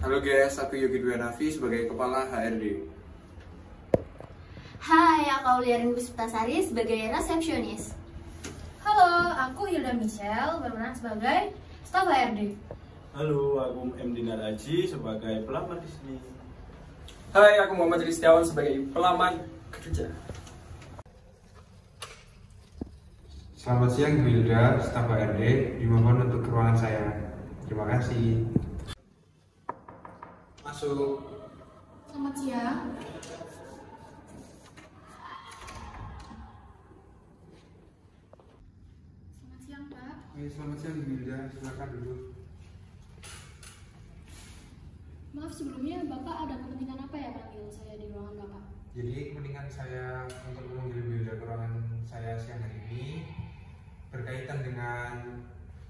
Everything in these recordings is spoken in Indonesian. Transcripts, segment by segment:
Halo guys, aku Yogi Dwi Hanafi sebagai Kepala HRD. Hai, aku Auliarin Puspitasari sebagai resepsionis. Halo, aku Hilda Michelle berperan sebagai staf HRD. Halo, aku M. Dinar Aji sebagai pelamar di sini. Hai, aku Muhammad Ristiawan sebagai pelamar kerja. Selamat siang Bu Hilda, staf HRD. Dimohon untuk ke ruangan saya. Terima kasih. Masuk. Selamat siang. Selamat siang, Pak. Selamat siang Bu Hilda, silakan duduk. Maaf sebelumnya Bapak ada kepentingan apa ya panggil saya di ruangan Bapak? Jadi kepentingan saya untuk memanggil Bu Hilda ke ruangan saya siang hari ini berkaitan dengan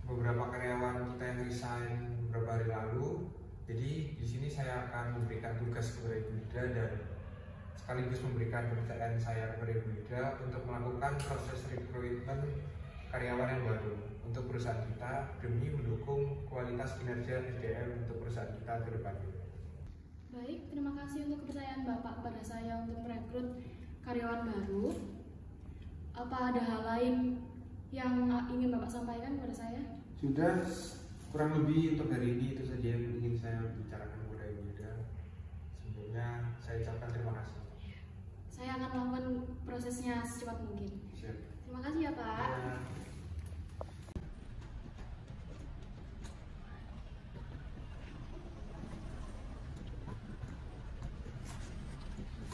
beberapa karyawan kita yang resign beberapa hari lalu. Jadi di sini saya akan memberikan tugas kepada Ibu Hilda dan sekaligus memberikan kepercayaan saya kepada Ibu Hilda untuk melakukan proses rekrutmen karyawan yang baru untuk perusahaan kita demi mendukung kualitas kinerja SDM untuk perusahaan kita ke depannya. Baik, terima kasih untuk kepercayaan Bapak kepada saya untuk merekrut karyawan baru. Apa ada hal lain yang ingin Bapak sampaikan kepada saya? Sudah, kurang lebih untuk hari ini itu saja yang ingin saya bicarakan kepada Ibu Hilda. Sebelumnya saya ucapkan terima kasih. Saya akan melakukan prosesnya secepat mungkin. Siap. Terima kasih ya Pak. Ya.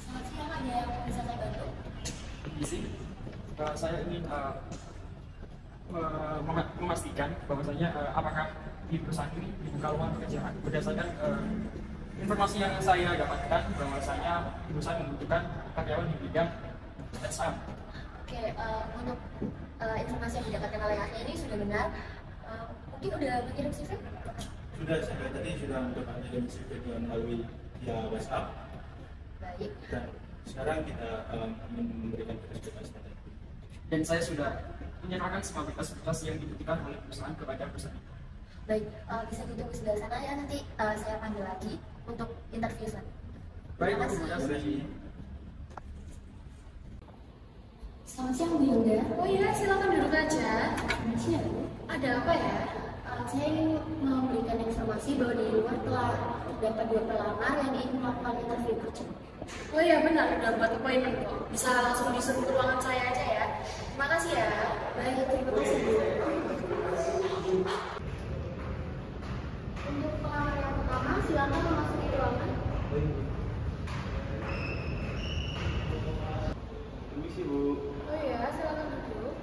Selamat siang, ada yang bisa saya bantu? Di sini saya ingin memastikan bahwasanya apakah di perusahaan ini dibuka lowongan pekerjaan berdasarkan informasi yang saya dapatkan bahwasanya perusahaan membutuhkan karyawan di bidang HR. Oke, untuk informasi yang didapatkan oleh ahli ini sudah benar. Mungkin udah mengirim CV? Sudah, saya tadi sudah untuk mengirim CV melalui via WhatsApp. Baik. Dan sekarang kita memberikan tugas-tugas tadi. Dan saya sudah menyerahkan semua berkas-berkas yang dibutuhkan oleh perusahaan kepada perusahaan. Baik, bisa ditunggu sebelah sana ya, nanti saya panggil lagi untuk interview selanjutnya. Baik, Terima terima kasih. kasih. Selamat siang Bu Hilda. Oh iya, silakan duduk aja. Siang Bu. Ada apa ya? Saya ingin memberikan informasi bahwa di luar telah dapat 2 pelamar yang ingin melakukan interview kerja. Oh iya benar, udah buat appointment kok. Bisa langsung disuruh ke ruangan saya aja ya. Terima kasih ya. Baik, terima kasih Bu. Untuk pelamar yang pertama, silakan memasuki ruangan. Permisi Bu, Oh iya, silakan duduk.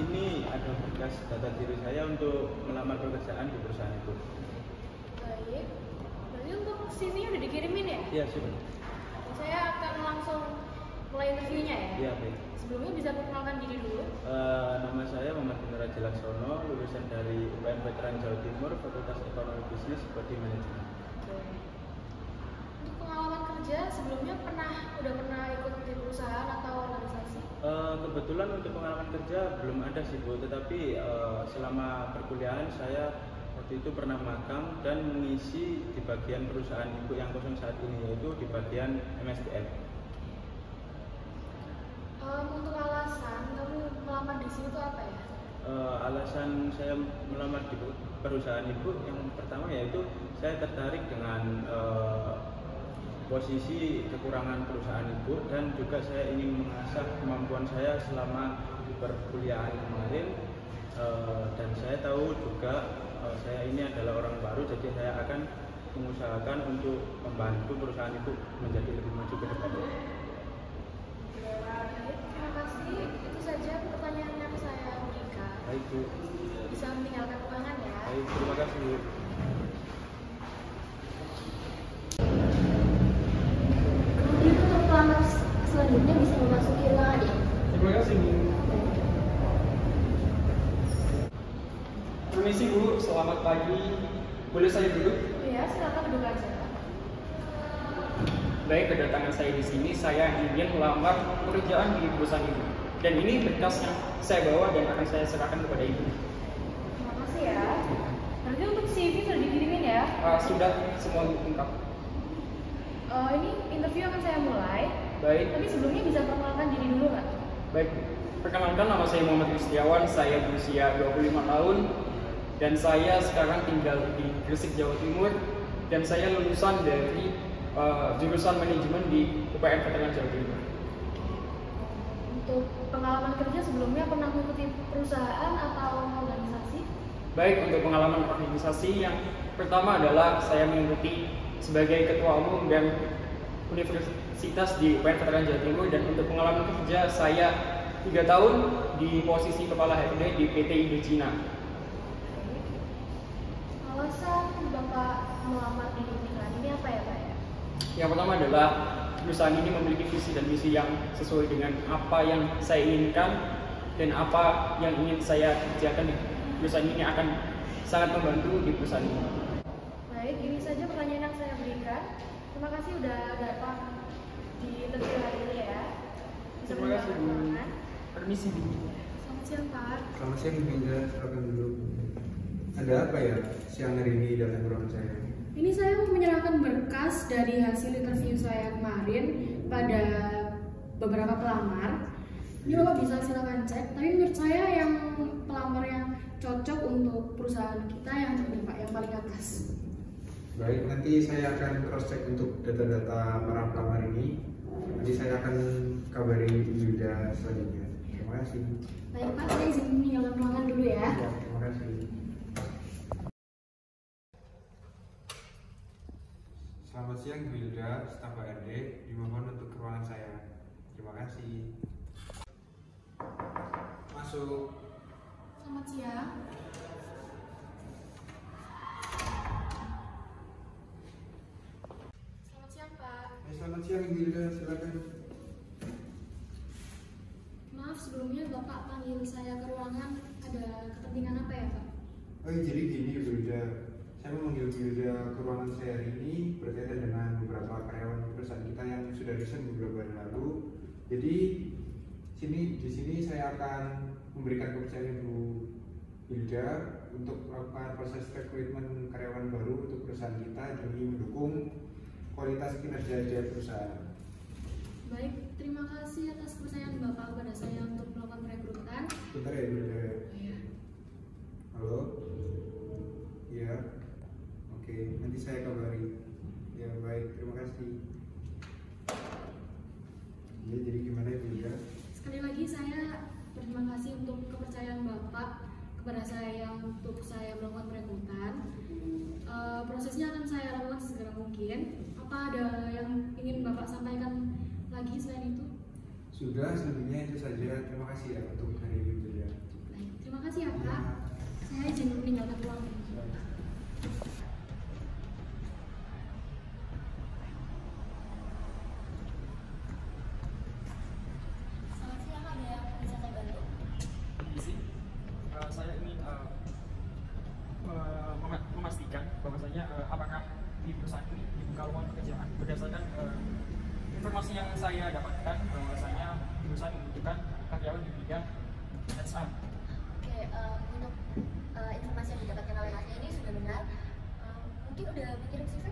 ini ada berkas data diri saya untuk melamar pekerjaan di perusahaan itu. Baik. Berarti untuk CV-nya udah dikirimin ya? Iya, sudah. Saya akan langsung mulai interviewnya ya. Iya, baik. Sebelumnya bisa perkenalkan diri dulu. Nama saya Muhammad Dinar Aji Laksono, lulusan dari UPN Veteran Jawa Timur, Fakultas Ekonomi Bisnis Bodi Manajemen. Oke. Untuk pengalaman kerja sebelumnya udah pernah ikut di perusahaan atau organisasi? Kebetulan untuk pengalaman kerja belum ada sih Bu, tetapi selama perkuliahan saya waktu itu pernah magang dan mengisi di bagian perusahaan ibu yang kosong saat ini, yaitu di bagian MSDM. Untuk alasan kamu melamar di sini tuh apa ya? Alasan saya melamar di perusahaan ibu yang pertama yaitu saya tertarik dengan posisi kekurangan perusahaan ibu dan juga saya ingin mengasah kemampuan saya selama di perkuliahan kemarin. Dan saya tahu juga saya ini adalah orang baru, jadi saya akan mengusahakan untuk membantu perusahaan ibu menjadi lebih maju ke depannya. Baik, terima kasih. Itu saja pertanyaan yang saya berikan. Baik Bu. Bisa meninggalkan ruangan ya. Baik, terima kasih Bu. Kemudian untuk pelamar selanjutnya bisa memasuki ruangan ya. Terima kasih Bu. Permisi Bu, selamat pagi. Boleh saya duduk? Iya, silakan duduk aja. Baik, kedatangan saya di sini saya ingin melamar pekerjaan di perusahaan Ibu. Dan ini berkas yang saya bawa dan akan saya serahkan kepada Ibu. Terima kasih ya. Berarti untuk CV sudah dikirimin ya? sudah semua lengkap. Ini interview akan saya mulai. Baik. Tapi sebelumnya bisa perkenalkan diri dulu nggak? Baik, perkenalkan nama saya Muhammad Kristiawan, saya berusia 25 tahun dan saya sekarang tinggal di Gresik, Jawa Timur dan saya lulusan dari jurusan manajemen di UPN Veteran Jawa Timur. Untuk pengalaman kerja sebelumnya pernah mengikuti perusahaan atau organisasi? Baik, untuk pengalaman organisasi yang pertama adalah saya mengikuti sebagai ketua umum dan universitas di UPN Veteran Jawa Timur, dan untuk pengalaman kerja saya 3 tahun di posisi kepala HRD di PT Indocina. Alasan Bapak melamar di perusahaan ini apa ya Pak ya? Yang pertama adalah perusahaan ini memiliki visi dan misi yang sesuai dengan apa yang saya inginkan dan apa yang ingin saya kerjakan di perusahaan ini akan sangat membantu di perusahaan ini. Baik, ini saja pertanyaan yang saya berikan. Terima kasih sudah datang di interview hari ini ya. Bisa Terima kasih, Bu. mendengarkan. Permisi, Bu. Selamat siang Pak. Selamat siang Bu Indah, silakan duduk. Ada apa ya siang hari ini datang ke ruangan saya? Ini saya mau menyerahkan berkas dari hasil interview saya kemarin pada beberapa pelamar. Ini Bapak bisa silakan cek. Tapi menurut saya yang pelamar yang cocok untuk perusahaan kita yang ini Pak, yang paling atas. Baik, nanti saya akan cross check untuk data-data para pelamar ini. Nanti saya akan kabari Bu Yuda selanjutnya. Terima kasih. Baik Pak, saya izin meninggalkan ruangan dulu ya. Ya, terima kasih. Selamat siang Bu Yuda, staf HRD. Dimohon untuk ke ruangan saya. Terima kasih. Masuk. Selamat siang. Selamat siang Pak. Selamat siang Bu Yuda, silakan. Maaf sebelumnya Bapak panggil saya ke ruangan, ada kepentingan apa ya Pak? Oh, jadi gini Bu Yuda, saya memanggil Bu Yuda ke ruangan saya hari ini berkaitan dengan beberapa karyawan perusahaan kita yang sudah resign beberapa hari lalu. Jadi di sini saya akan memberikan kepercayaan Bu Yuda untuk melakukan proses rekrutmen karyawan baru untuk perusahaan kita demi mendukung kualitas kinerja perusahaan. Baik, terima kasih atas kepercayaan Bapak kepada saya untuk melakukan perekrutan. Bentar ya Bu Yuda. Iya. Halo? Iya. Oke, nanti saya kabari. Ya baik, terima kasih. Ya, jadi gimana Bu Yuda? Sekali lagi saya berterima kasih untuk kepercayaan Bapak kepada saya untuk saya melakukan perekrutan. Prosesnya akan saya lakukan segera mungkin. Apa ada yang ingin Bapak sampaikan lagi selain itu? Sudah, selebihnya itu saja. Terima kasih ya untuk hari ini Bu Yuda. Baik, terima kasih ya Pak. Saya izin meninggalkan ruangan. Selamat siang, ada yang bisa saya bantu? Isi, saya ingin memastikan bahwasanya apakah di perusahaan ini dibuka lowongan pekerjaan berdasarkan informasi yang saya dapatkan bahwasanya perusahaan membutuhkan karyawan di bidang HR. Oke, untuk informasi yang didapatkan oleh Masnya ini sudah benar. Mungkin udah mengirim CV?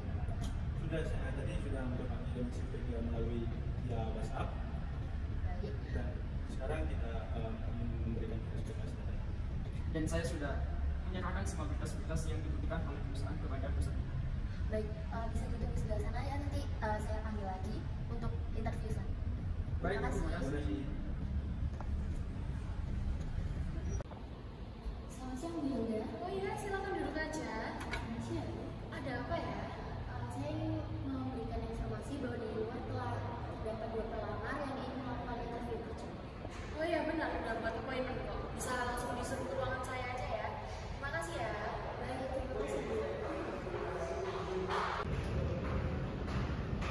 Sudah, saya tadi sudah mengirim CV melalui via WhatsApp Baik. dan sekarang kita memberikan verifikasi data. Dan saya sudah menyerahkan semua berkas-berkas yang dibutuhkan oleh perusahaan kepada perusahaan. Baik, bisa ditunggu sebelah sana ya, nanti saya panggil lagi untuk interview selanjutnya. Baik, Terima kasih. terima kasih. Selamat siang Bu Hilda. Oh iya, silakan duduk aja. Siap. Ada apa ya? Saya ingin memberikan informasi bahwa di luar telah dapat 2 pelamar yang ingin melakukan interview kerja. Oh iya benar, udah buat appointment kok. Bisa langsung disuruh ke ruangan saya aja ya. Terima kasih ya. Baik, terima kasih Bu.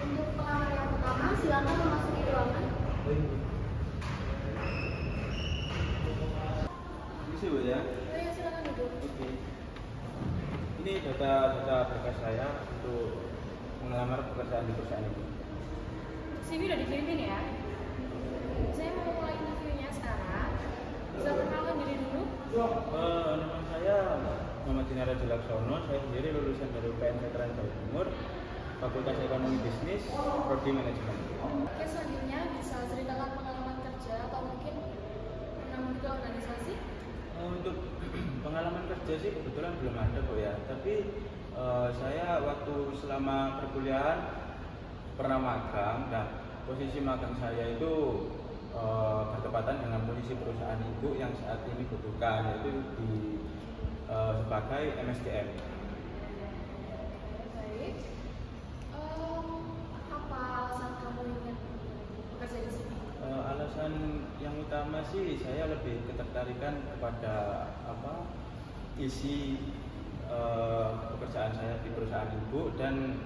Untuk pelamar yang pertama, silakan memasuki ruangan. Isi Bu ya. Oh iya, silakan duduk. Oke. Ini data berkas saya untuk mengelamar pekerjaan di perusahaan ini. CV udah dikirimin ya. Saya mau mulai interviewnya sekarang. Bisa perkenalkan diri dulu. Nama saya Muhammad Dinar Raja Laksono. Saya sendiri lulusan dari UPN Veteran Jawa Timur, Fakultas Ekonomi Bisnis, Prodi Manajemen. Oke, selanjutnya bisa ceritakan pengalaman kerja atau mungkin pernah mengikuti organisasi? Untuk pengalaman kerja sih kebetulan belum ada kok ya, tapi saya waktu selama perkuliahan pernah magang. Nah, posisi magang saya itu bertepatan dengan posisi perusahaan ibu yang saat ini butuhkan, yaitu sebagai MSDM. Baik. Apa alasan kamu ingin bekerja di sini? Alasan yang utama sih saya lebih ketertarikan kepada isi pekerjaan saya di perusahaan ibu, dan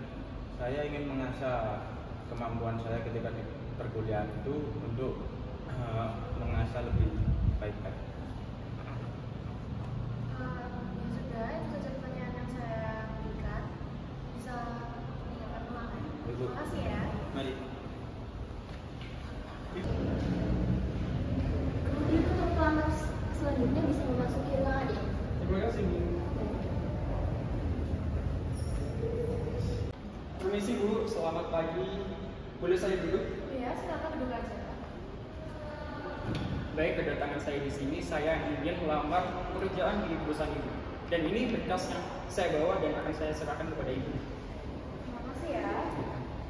saya ingin mengasah kemampuan saya ketika di perkuliahan itu untuk mengasah lebih baik lagi. Ya sudah, itu saja pertanyaan yang saya berikan. Bisa meninggalkan ruangan. Ibu. Terima kasih ya. Mari. Kemudian untuk pelamar selanjutnya bisa memasuki ruangan ya. Terima kasih Bu. Permisi Bu, selamat pagi. Boleh saya duduk? Ya, silakan duduk aja. Baik, kedatangan saya di sini, saya ingin melamar pekerjaan di perusahaan Ibu. Dan ini berkas yang saya bawa dan akan saya serahkan kepada Ibu. Terima kasih ya.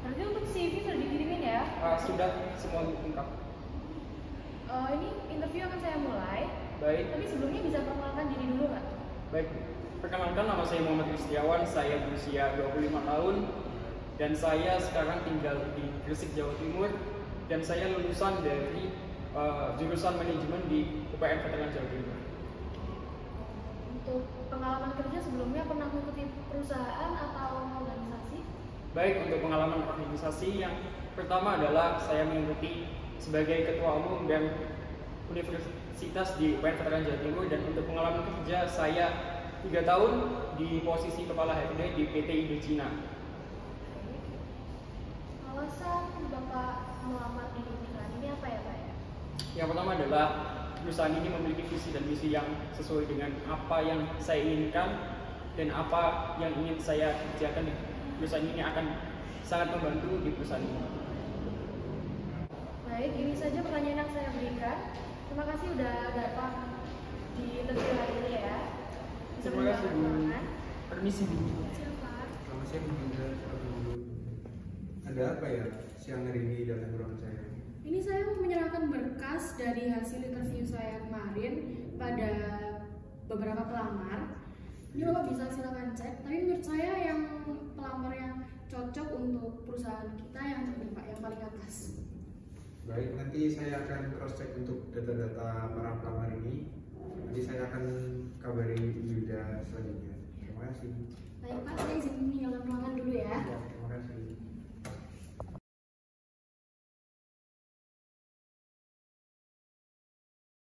Berarti untuk CV sudah dikirimin ya? Sudah semua lengkap. Ini interview akan saya mulai. Baik, Tapi sebelumnya bisa perkenalkan diri dulu nggak? baik. Perkenalkan, nama saya Muhammad Kristiawan, saya berusia 25 tahun dan saya sekarang tinggal di Gresik, Jawa Timur, dan saya lulusan dari jurusan manajemen di UPN Veteran Jawa Timur. Untuk pengalaman kerja sebelumnya pernah mengikuti perusahaan atau organisasi? Baik, untuk pengalaman organisasi yang pertama adalah saya mengikuti sebagai ketua umum dan universitas di UPN Veteran Jawa Timur, dan untuk pengalaman kerja saya 3 tahun di posisi kepala HRD di PT Indocina. Alasan Bapak melamar di perusahaan ini apa ya Pak ya? Yang pertama adalah perusahaan ini memiliki visi dan misi yang sesuai dengan apa yang saya inginkan, dan apa yang ingin saya kerjakan di perusahaan ini akan sangat membantu di perusahaan ini. Baik, ini saja pertanyaan yang saya berikan. Terima kasih sudah datang di interview hari ini ya. Bisa Terima kasih Bu. meninggalkan ruangan. Permisi Bu. Silakan. Selamat siang Bu Indra. Ada apa ya siang hari ini datang ke ruangan saya? Ini saya mau menyerahkan berkas dari hasil interview saya kemarin pada beberapa pelamar. Ini Bapak bisa silakan cek, tapi menurut saya yang pelamar yang cocok untuk perusahaan kita yang ini Pak, yang paling atas. Baik, nanti saya akan cross check untuk data-data para pelamar ini. Nanti saya akan kabari Yuda selanjutnya. Terima kasih. Baik Pak, saya izin meninggalkan ruangan dulu ya. Terima kasih.